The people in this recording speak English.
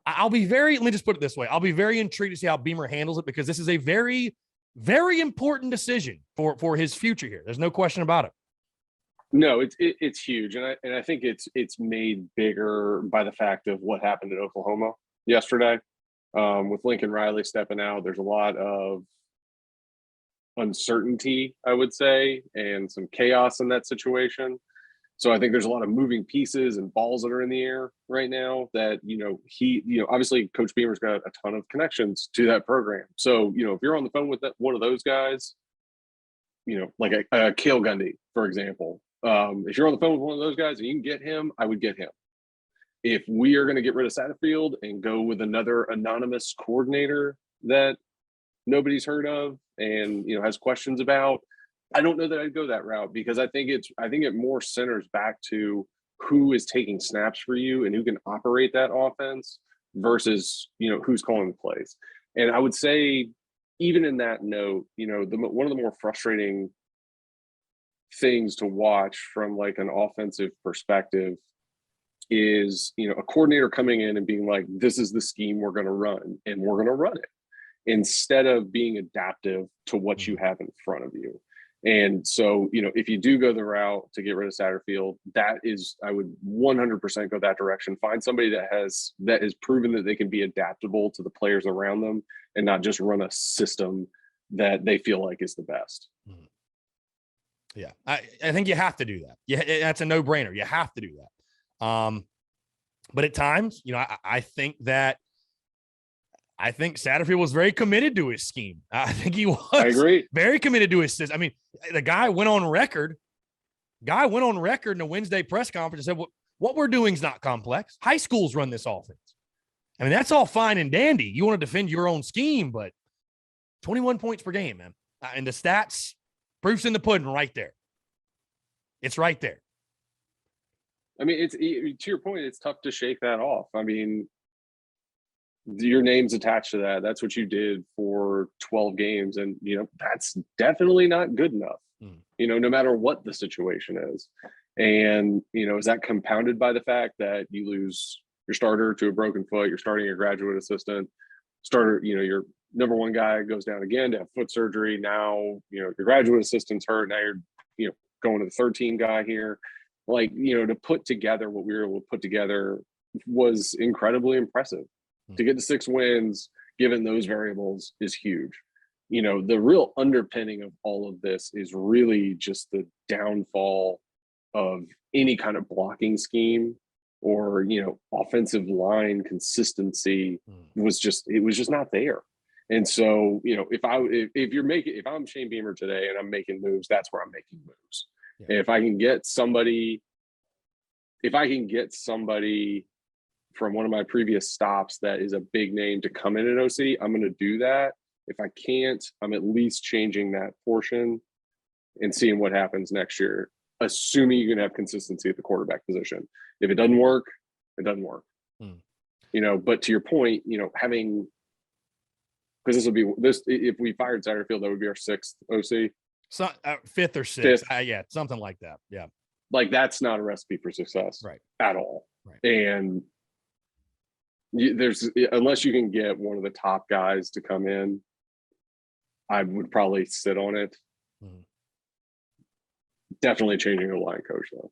I'll be let me just put it this way. I'll be very intrigued to see how Beamer handles it, because this is a very, very important decision for his future here. There's no question about it. No, it's huge. And I think it's made bigger by the fact of what happened in Oklahoma yesterday. With Lincoln Riley stepping out, there's a lot of uncertainty, I would say, and some chaos in that situation. So I think there's a lot of moving pieces and balls that are in the air right now that, obviously Coach Beamer's got a ton of connections to that program. So, if you're on the phone with one of those guys, like a Cale Gundy, for example, if you're on the phone with one of those guys and you can get him, I would get him. If we are going to get rid of Satterfield and go with another anonymous coordinator that nobody's heard of and, has questions about, I don't know that I'd go that route, because I think it more centers back to who is taking snaps for you and who can operate that offense versus, who's calling the plays. And I would say, even in that note, one of the more frustrating things to watch from like an offensive perspective is, a coordinator coming in and being like, this is the scheme we're going to run and we're going to run it, instead of being adaptive to what you have in front of you. And so, if you do go the route to get rid of Satterfield, I would 100% go that direction. Find somebody that has proven that they can be adaptable to the players around them and not just run a system that they feel like is the best. Yeah, I think you have to do that. Yeah, that's a no-brainer. You have to do that. But at times, I think Satterfield was very committed to his scheme. I think he was. I agree. Very committed to his system. I mean, the guy went on record in a Wednesday press conference and said, what we're doing is not complex. High schools run this offense. I mean, that's all fine and dandy. You want to defend your own scheme, but 21 points per game, man. And the stats, proof's in the pudding right there. It's right there. I mean, to your point, it's tough to shake that off. I mean, your name's attached to that. That's what you did for 12 games. And, that's definitely not good enough, no matter what the situation is. And, is that compounded by the fact that you lose your starter to a broken foot, you're starting your graduate assistant, your number one guy goes down again to have foot surgery. Now, your graduate assistant's hurt. Now you're, going to the 13 guy here. Like, to put together what we were able to put together was incredibly impressive. To get to 6 wins, given those variables, is huge. The real underpinning of all of this is really just the downfall of any kind of blocking scheme or, offensive line consistency was just not there. And so, if I'm Shane Beamer today and I'm making moves, that's where I'm making moves. Yeah. If I can get somebody from one of my previous stops that is a big name to come in at OC, I'm going to do that. If I can't, I'm at least changing that portion and seeing what happens next year, assuming you can have consistency at the quarterback position. If it doesn't work, it doesn't work. But to your point, because if we fired Satterfield, that would be our 6th OC. So, 5th or 6th. Yeah, something like that. Yeah. Like, that's not a recipe for success, right? At all. Right. And unless you can get one of the top guys to come in, I would probably sit on it. Definitely changing the line coach though.